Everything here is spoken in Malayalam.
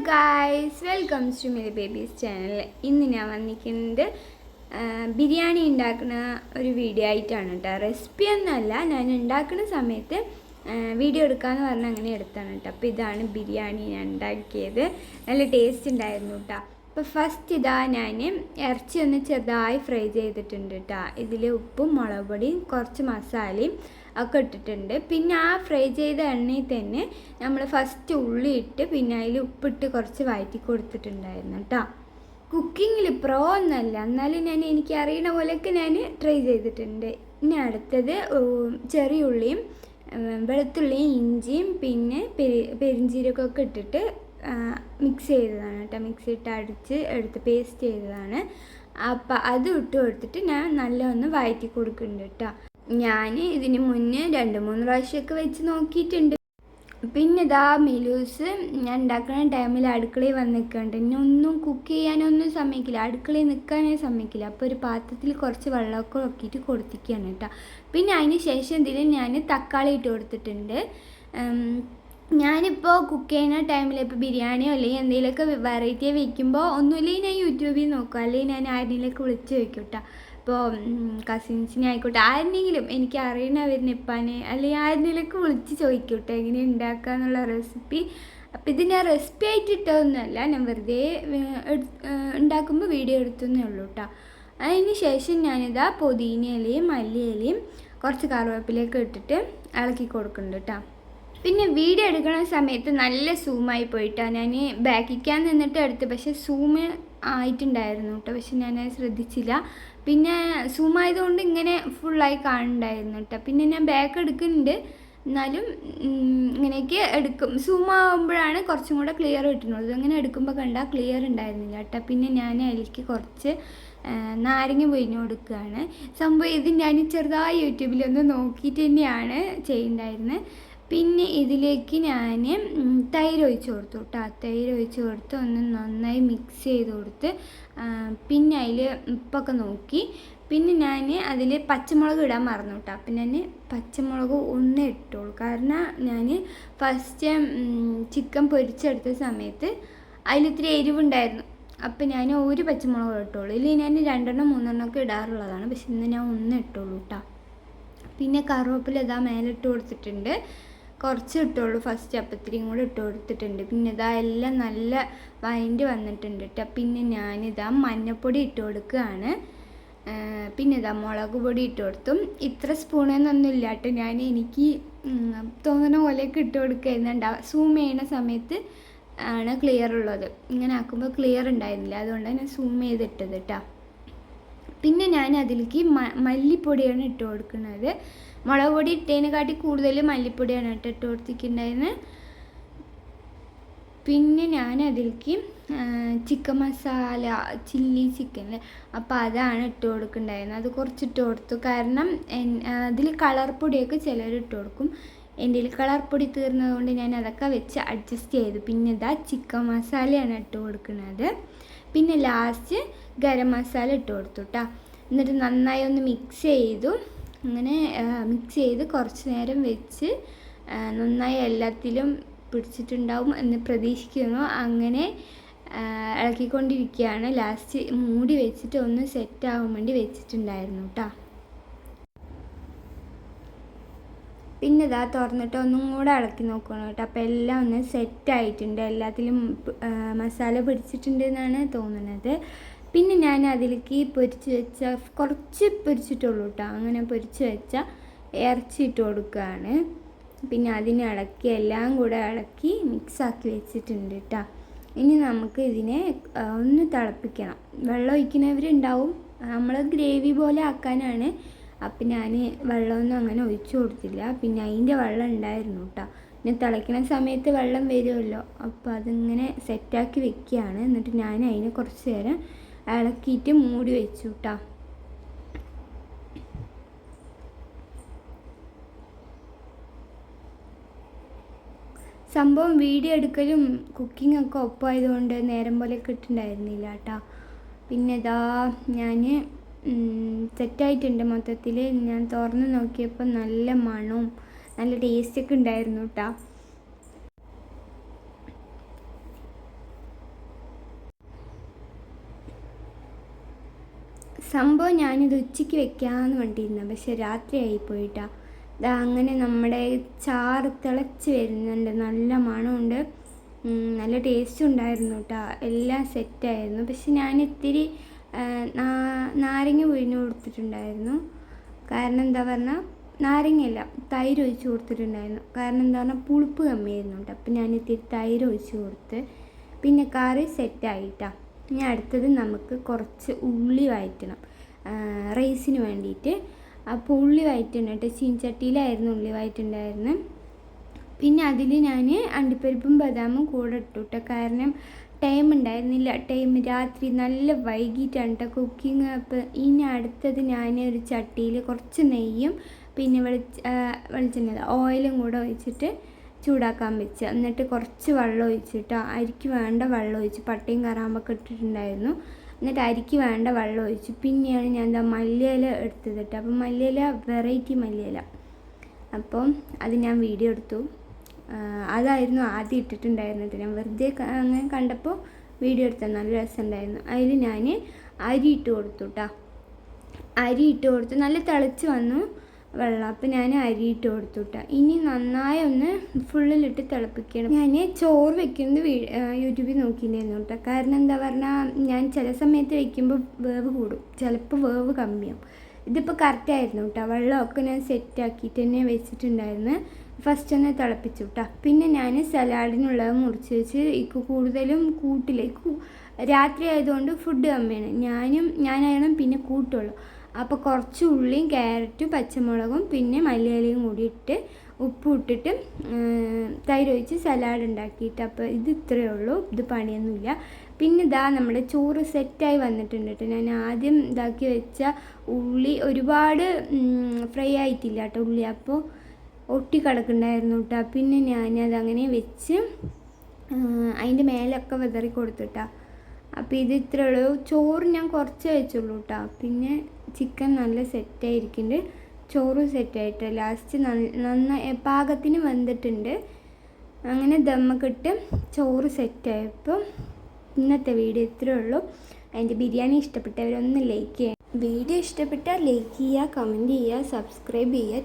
Guys, welcome to Mili babies channel. ഇന്ന് ഞാൻ വന്നിരിക്കുന്നത് ബിരിയാണി ഉണ്ടാക്കുന്ന ഒരു വീഡിയോ ആയിട്ടാണ് കേട്ടോ. റെസിപ്പി ഒന്നുമല്ല, ഞാൻ ഉണ്ടാക്കുന്ന സമയത്ത് വീഡിയോ എടുക്കാമെന്ന് പറഞ്ഞാൽ അങ്ങനെ എടുത്താണ് കേട്ടോ. അപ്പോൾ ഇതാണ് ബിരിയാണി ഞാൻ ഉണ്ടാക്കിയത്. നല്ല ടേസ്റ്റ് ഉണ്ടായിരുന്നു കേട്ടോ. അപ്പോൾ ഫസ്റ്റ് ഇതാ ഞാൻ ഇറച്ചി ഒന്ന് ചെറുതായി ഫ്രൈ ചെയ്തിട്ടുണ്ട് കേട്ടോ. ഇതിൽ ഉപ്പും മുളക് പൊടിയും കുറച്ച് മസാലയും ഒക്കെ ഇട്ടിട്ടുണ്ട്. പിന്നെ ആ ഫ്രൈ ചെയ്ത എണ്ണയിൽ തന്നെ നമ്മൾ ഫസ്റ്റ് ഉള്ളി ഇട്ട് പിന്നെ അതിൽ ഉപ്പിട്ട് കുറച്ച് വഴറ്റി കൊടുത്തിട്ടുണ്ടായിരുന്നു കേട്ടോ. കുക്കിങ്ങിൽ പ്രോ ഒന്നല്ല, എന്നാലും എനിക്ക് അറിയണ പോലെയൊക്കെ ഞാൻ ട്രൈ ചെയ്തിട്ടുണ്ട്. ഇനി അടുത്തത് ചെറിയ ഉള്ളിയും വെളുത്തുള്ളിയും ഇഞ്ചിയും പിന്നെ പെരിഞ്ചീരകമൊക്കെ ഇട്ടിട്ട് മിക്സ് ചെയ്തതാണ് കേട്ടോ. മിക്സി ഇട്ട് അടിച്ച് എടുത്ത് പേസ്റ്റ് ചെയ്തതാണ്. അപ്പം അത് ഇട്ട് കൊടുത്തിട്ട് ഞാൻ നല്ലൊന്ന് വഴറ്റി കൊടുക്കുന്നുണ്ട് കേട്ടോ. ഞാൻ ഇതിന് മുന്നേ 2-3 പ്രാവശ്യമൊക്കെ വെച്ച് നോക്കിയിട്ടുണ്ട്. പിന്നെ ഇതാ മെലൂസ് ഞാൻ ഉണ്ടാക്കുന്ന ടൈമിൽ അടുക്കളയിൽ വന്ന് നിൽക്കുന്നുണ്ട്. ഇനി ഒന്നും കുക്ക് ചെയ്യാനൊന്നും സമ്മതിക്കില്ല, അടുക്കളയിൽ നിൽക്കാനേ സമ്മതിക്കില്ല. അപ്പോൾ ഒരു പാത്രത്തിൽ കുറച്ച് വെള്ളമൊക്കെ നോക്കിയിട്ട് കൊടുത്തിരിക്കുകയാണ് കേട്ടോ. പിന്നെ അതിന് ശേഷം ഇതിൽ ഞാൻ തക്കാളി ഇട്ട് കൊടുത്തിട്ടുണ്ട്. ഞാനിപ്പോൾ കുക്ക് ചെയ്യുന്ന ടൈമിൽ ഇപ്പോൾ ബിരിയാണിയോ അല്ലെങ്കിൽ എന്തെങ്കിലുമൊക്കെ വെറൈറ്റി വയ്ക്കുമ്പോൾ ഒന്നുമില്ലെങ്കിൽ ഞാൻ യൂട്യൂബിൽ നോക്കും, അല്ലെങ്കിൽ ഞാൻ ആരെങ്കിലുമൊക്കെ വിളിച്ച് വയ്ക്കും കേട്ടോ. ഇപ്പോൾ കസിൻസിനെ ആയിക്കോട്ടെ, ആരെങ്കിലും എനിക്ക് അറിയണവരിനെ ഇപ്പാനെ അല്ലെങ്കിൽ ആരെങ്കിലുമൊക്കെ വിളിച്ച് ചോദിക്കും കേട്ടോ എങ്ങനെ ഉണ്ടാക്കുക എന്നുള്ള റെസിപ്പി. അപ്പോൾ ഇത് ഞാൻ റെസിപ്പി ആയിട്ട് ഇട്ടതൊന്നുമല്ല, ഞാൻ വെറുതെ ഉണ്ടാക്കുമ്പോൾ വീഡിയോ എടുത്തതേ ഉള്ളൂ കേട്ടോ. അതിന് ശേഷം ഞാനിതാ പുതിന ഇലയും മല്ലി ഇലയും കുറച്ച് കറിവേപ്പിലയൊക്കെ ഇട്ടിട്ട് ഇളക്കി കൊടുക്കുന്നുണ്ട് കേട്ടോ. പിന്നെ വീഡിയോ എടുക്കുന്ന സമയത്ത് നല്ല സൂമായി പോയിട്ടാണ് ഞാൻ ബാക്കിക്കാൻ നിന്നിട്ട് എടുത്ത്, പക്ഷേ സൂം ആയിട്ടുണ്ടായിരുന്നു കേട്ടോ. പക്ഷെ ഞാനത് ശ്രദ്ധിച്ചില്ല. പിന്നെ സൂം ആയതുകൊണ്ട് ഇങ്ങനെ ഫുള്ളായി കാണുന്നുണ്ടായിരുന്നു കേട്ടോ. പിന്നെ ഞാൻ ബാക്ക് എടുക്കുന്നുണ്ട്, എന്നാലും ഇങ്ങനെയൊക്കെ എടുക്കും. സൂം ആകുമ്പോഴാണ് കുറച്ചും കൂടെ ക്ലിയർ കിട്ടുന്നത്. അങ്ങനെ എടുക്കുമ്പോൾ കണ്ടാൽ ക്ലിയർ ഉണ്ടായിരുന്നില്ല കേട്ടോ. പിന്നെ ഞാൻ അതിലേക്ക് കുറച്ച് നാരങ്ങ പൊഴിഞ്ഞ് കൊടുക്കുകയാണ്. സംഭവം ഇത് ഞാൻ ചെറുതായി യൂട്യൂബിലൊന്ന് നോക്കിയിട്ട് തന്നെയാണ് ചെയ്യുന്നുണ്ടായിരുന്നത്. പിന്നെ ഇതിലേക്ക് ഞാൻ തൈര് ഒഴിച്ച് കൊടുത്തു കേട്ടോ. തൈര് ഒഴിച്ച് കൊടുത്ത് ഒന്ന് നന്നായി മിക്സ് ചെയ്ത് കൊടുത്ത് പിന്നെ അതിൽ ഉപ്പൊക്കെ നോക്കി. പിന്നെ ഞാൻ അതിൽ പച്ചമുളക് ഇടാൻ മറന്നു കേട്ടോ. അപ്പം ഞാൻ പച്ചമുളക് ഒന്ന് ഇട്ടോളൂ, കാരണം ഞാൻ ഫസ്റ്റ് ചിക്കൻ പൊരിച്ചെടുത്ത സമയത്ത് അതിലിത്തിരി എരിവുണ്ടായിരുന്നു. അപ്പം ഞാൻ ഒരു പച്ചമുളക് ഇട്ടോളൂ, ഇല്ലെങ്കിൽ ഞാൻ 2-3 ഒക്കെ ഇടാറുള്ളതാണ്. പക്ഷെ ഇന്ന് ഞാൻ ഒന്ന് ഇട്ടോളൂ കേട്ടോ. പിന്നെ കറിവേപ്പില ഇതാ മേലിട്ട് കൊടുത്തിട്ടുണ്ട്, കുറച്ച് ഇട്ടുള്ളൂ ഫസ്റ്റ്. അപ്പത്തിരിയും കൂടെ ഇട്ട് കൊടുത്തിട്ടുണ്ട്. പിന്നെ ഇതാ എല്ലാം നല്ല വഴണ്ടി വന്നിട്ടുണ്ട് കേട്ടോ. പിന്നെ ഞാനിതാ മഞ്ഞൾപ്പൊടി ഇട്ട് കൊടുക്കുകയാണ്. പിന്നെ ഇതാ മുളക് പൊടി ഇട്ട് കൊടുത്തും. ഇത്ര സ്പൂണെന്നൊന്നും ഇല്ല കേട്ടോ, എനിക്ക് തോന്നുന്ന പോലെയൊക്കെ ഇട്ട് കൊടുക്കുന്നുണ്ടാവും. സൂം ചെയ്യുന്ന സമയത്ത് ആണ് ക്ലിയർ ഉള്ളത്, ഇങ്ങനെ ആക്കുമ്പോൾ ക്ലിയർ ഉണ്ടായിരുന്നില്ല, അതുകൊണ്ടാണ് ഞാൻ സൂം ചെയ്തിട്ടത് കേട്ടോ. പിന്നെ ഞാൻ അതിലേക്ക് മല്ലിപ്പൊടിയാണ് ഇട്ട് കൊടുക്കുന്നത്. മുളക് പൊടി ഇട്ടതിനെക്കാട്ടി കൂടുതൽ മല്ലിപ്പൊടിയാണ് ഇട്ട് കൊടുത്തിട്ടുണ്ടായിരുന്നത്. പിന്നെ ഞാൻ അതിലേക്ക് ചിക്കൻ മസാല, ചില്ലി ചിക്കൻ, അപ്പോൾ അതാണ് ഇട്ട് കൊടുക്കുന്നുണ്ടായിരുന്നത്. അത് കുറച്ച് ഇട്ട് കൊടുത്തു, കാരണം അതിൽ കളർ പൊടിയൊക്കെ ചിലർ ഇട്ട് കൊടുക്കും. എൻ്റെ കളർ പൊടി തീർന്നതുകൊണ്ട് ഞാൻ അതൊക്കെ വെച്ച് അഡ്ജസ്റ്റ് ചെയ്തു. പിന്നെ ഇതാ ചിക്കൻ മസാലയാണ് ഇട്ട് കൊടുക്കുന്നത്. പിന്നെ ലാസ്റ്റ് ഗരം മസാല ഇട്ട് കൊടുത്തു കേട്ടോ. എന്നിട്ട് നന്നായി ഒന്ന് മിക്സ് ചെയ്തു. അങ്ങനെ മിക്സ് ചെയ്ത് കുറച്ച് നേരം വെച്ച് നന്നായി എല്ലാത്തിലും പിടിച്ചിട്ടുണ്ടാവും എന്ന് പ്രതീക്ഷിക്കുന്നു. അങ്ങനെ ഇളക്കിക്കൊണ്ടിരിക്കുകയാണ്. ലാസ്റ്റ് മൂടി വെച്ചിട്ട് ഒന്ന് സെറ്റ് ആവാൻ വേണ്ടി വെച്ചിട്ടുണ്ടായിരുന്നു കേട്ടോ. പിന്നെ ഇതാ തുറന്നിട്ട് ഒന്നും കൂടെ ഇളക്കി നോക്കണം കേട്ടോ. അപ്പോൾ എല്ലാം ഒന്ന് സെറ്റായിട്ടുണ്ട്, എല്ലാത്തിലും മസാല പിടിച്ചിട്ടുണ്ട് എന്നാണ് തോന്നുന്നത്. പിന്നെ ഞാൻ അതിലേക്ക് പൊരിച്ച് വെച്ച കുറച്ച് പൊരിച്ചിട്ടുള്ളൂ കേട്ടോ. അങ്ങനെ പൊരിച്ച് വെച്ച ഇറച്ചി ഇട്ട് കൊടുക്കുകയാണ്. പിന്നെ അതിനെ ഇളക്കി എല്ലാം കൂടെ ഇളക്കി മിക്സാക്കി വെച്ചിട്ടുണ്ട് കേട്ടോ. ഇനി നമുക്ക് ഇതിനെ ഒന്ന് തിളപ്പിക്കണം. വെള്ളം ഒഴിക്കുന്നവരുണ്ടാവും, നമ്മൾ ഗ്രേവി പോലെ ആക്കാനാണ്. അപ്പം ഞാൻ വെള്ളമൊന്നും അങ്ങനെ ഒഴിച്ചു കൊടുത്തില്ല. പിന്നെ അതിൻ്റെ വെള്ളം ഉണ്ടായിരുന്നു കേട്ടോ. പിന്നെ തിളയ്ക്കുന്ന സമയത്ത് വെള്ളം വരുമല്ലോ, അപ്പോൾ അതിങ്ങനെ സെറ്റാക്കി വെക്കുകയാണ്. എന്നിട്ട് ഞാൻ അതിനെ കുറച്ച് നേരം ഇളക്കിയിട്ട് മൂടി വെച്ചു കേട്ടോ. സംഭവം വീഡിയോ എടുക്കലും കുക്കിങ്ങൊക്കെ ഒപ്പമായതുകൊണ്ട് നേരം പോലെ കിട്ടുന്നുണ്ടായിരുന്നില്ല കേട്ടോ. പിന്നെ ഇതാ ഞാൻ സെറ്റായിട്ടുണ്ട് മൊത്തത്തിൽ. ഞാൻ തുറന്ന് നോക്കിയപ്പോൾ നല്ല മണവും നല്ല ടേസ്റ്റൊക്കെ ഉണ്ടായിരുന്നു കേട്ടോ. സംഭവം ഞാനിത് ഉച്ചയ്ക്ക് വെക്കാമെന്ന് വേണ്ടിയിരുന്നത്, പക്ഷെ രാത്രി ആയിപ്പോയിട്ടാ. ഇതാ അങ്ങനെ നമ്മുടെ ചാറ് തിളച്ച് വരുന്നുണ്ട്, നല്ല മണമുണ്ട്, നല്ല ടേസ്റ്റും ഉണ്ടായിരുന്നു കേട്ടോ, എല്ലാം സെറ്റായിരുന്നു. പക്ഷെ ഞാൻ ഇത്തിരി നാരങ്ങ പിഴിഞ്ഞ് കൊടുത്തിട്ടുണ്ടായിരുന്നു. കാരണം എന്താ പറഞ്ഞാൽ നാരങ്ങയല്ല, തൈര് ഒഴിച്ച് കൊടുത്തിട്ടുണ്ടായിരുന്നു. കാരണം എന്താ പറഞ്ഞാൽ പുളിപ്പ് കമ്മിയായിരുന്നു കേട്ടോ. അപ്പം ഞാൻ ഇത്തിരി തൈര് ഒഴിച്ച് കൊടുത്ത്, പിന്നെ കറി സെറ്റായിട്ടാണ്. ഇനി അടുത്തത് നമുക്ക് കുറച്ച് ഉള്ളി വഴറ്റണം റൈസിന് വേണ്ടിയിട്ട്. അപ്പോൾ ഉള്ളി വഴറ്റുന്നുണ്ട്, ചീൻചട്ടിയിലായിരുന്നു ഉള്ളി വഴറ്റുണ്ടായിരുന്നു. പിന്നെ അതിൽ ഞാൻ അണ്ടിപ്പരിപ്പും ബദാമും കൂടെ ഇട്ടു കേട്ടോ. കാരണം ടൈം ഉണ്ടായിരുന്നില്ല, രാത്രി നല്ല വൈകിട്ടാണ് കേട്ടോ കുക്കിങ്. അപ്പോൾ ഇനി അടുത്തത് ഞാൻ ഒരു ചട്ടിയിൽ കുറച്ച് നെയ്യും പിന്നെ വെളിച്ചെണ്ണ ഓയിലും കൂടെ ഒഴിച്ചിട്ട് ചൂടാക്കാൻ വെച്ച്, എന്നിട്ട് കുറച്ച് വെള്ളം ഒഴിച്ചിട്ട് അരിക്ക് വേണ്ട വെള്ളം ഒഴിച്ച്, പട്ടയും കറാമ്പൊക്കെ ഇട്ടിട്ടുണ്ടായിരുന്നു. എന്നിട്ട് അരിക്ക് വേണ്ട വെള്ളം ഒഴിച്ചു. പിന്നെയാണ് ഞാൻ എന്താ മല്ലിയില എടുത്തത് കേട്ടോ. അപ്പം മല്ലിയില വെറൈറ്റി മല്ലിയില, അപ്പം അത് ഞാൻ വീഡിയോ എടുത്തു. അതായിരുന്നു ആദ്യം ഇട്ടിട്ടുണ്ടായിരുന്നത്. ഞാൻ വെറുതെ അങ്ങനെ കണ്ടപ്പോൾ വീഡിയോ എടുത്താൽ നല്ല രസമുണ്ടായിരുന്നു. അതിൽ ഞാൻ അരി ഇട്ട് കൊടുത്തു കേട്ടോ. അരി ഇട്ട് കൊടുത്ത് നല്ല തിളച്ച് വന്നു വെള്ളം. അപ്പം ഞാൻ അരി ഇട്ട് കൊടുത്തു കേട്ടോ. ഇനി നന്നായി ഒന്ന് ഫുള്ളിലിട്ട് തിളപ്പിക്കണം. ഞാൻ ചോറ് വെക്കുന്നത് യൂട്യൂബിൽ നോക്കിയിട്ടുണ്ടായിരുന്നു കേട്ടോ. കാരണം എന്താ പറഞ്ഞാൽ ഞാൻ ചില സമയത്ത് വയ്ക്കുമ്പോൾ വേവ് കൂടും, ചിലപ്പോൾ വേവ് കമ്മിയാവും. ഇതിപ്പോൾ കറക്റ്റായിരുന്നു കേട്ടോ. വെള്ളമൊക്കെ ഞാൻ സെറ്റാക്കിയിട്ട് തന്നെ വെച്ചിട്ടുണ്ടായിരുന്നു. ഫസ്റ്റ് ഒന്ന് തിളപ്പിച്ചു കേട്ടോ. പിന്നെ ഞാൻ സലാഡിനുള്ളത് മുറിച്ച് വെച്ച്, കൂടുതലും കൂട്ടിലേക്ക് രാത്രി ആയതുകൊണ്ട് ഫുഡ് കമ്മിയാണ്, ഞാനായാലും പിന്നെ കൂട്ടുള്ളൂ. അപ്പോൾ കുറച്ച് ഉള്ളിയും ക്യാരറ്റും പച്ചമുളകും പിന്നെ മല്ലിയിലയും കൂടി ഇട്ട് ഉപ്പും ഇട്ടിട്ട് തൈര് ഒഴിച്ച് സലാഡ് ഉണ്ടാക്കിയിട്ട്. അപ്പോൾ ഇത് ഇത്രയേ ഉള്ളൂ, ഇത് പണിയൊന്നുമില്ല. പിന്നെ ഇതാ നമ്മുടെ ചോറ് സെറ്റായി വന്നിട്ടുണ്ട് കേട്ടോ. ഞാൻ ആദ്യം ഇതാക്കി വെച്ച ഉള്ളി ഒരുപാട് ഫ്രൈ ആയിട്ടില്ല കേട്ടോ ഉള്ളി, അപ്പോൾ ഒട്ടി കിടക്കുന്നുണ്ടായിരുന്നു കേട്ടോ. പിന്നെ ഞാനതങ്ങനെ വെച്ച് അതിൻ്റെ മേലൊക്കെ വിതറി കൊടുത്തിട്ടാ. അപ്പോൾ ഇത് ഇത്രയേ ഉള്ളൂ. ചോറ് ഞാൻ കുറച്ച് വെച്ചുള്ളൂ കേട്ടോ. പിന്നെ ചിക്കൻ നല്ല സെറ്റായിരിക്കുന്നുണ്ട്, ചോറും സെറ്റായിട്ട് ലാസ്റ്റ് നന്നായി പാകത്തിന് വെന്തിട്ടുണ്ട്. അങ്ങനെ ദമ്മൊക്കെ ഇട്ട് ചോറ് സെറ്റായപ്പോൾ ഇന്നത്തെ വീഡിയോ ഇത്രയേ ഉള്ളൂ. എൻ്റെ ബിരിയാണി ഇഷ്ടപ്പെട്ടവരൊന്ന് ലൈക്ക് ചെയ്യുക. വീഡിയോ ഇഷ്ടപ്പെട്ടാൽ ലൈക്ക് ചെയ്യുക, കമൻറ്റ് ചെയ്യുക, സബ്സ്ക്രൈബ് ചെയ്യുക.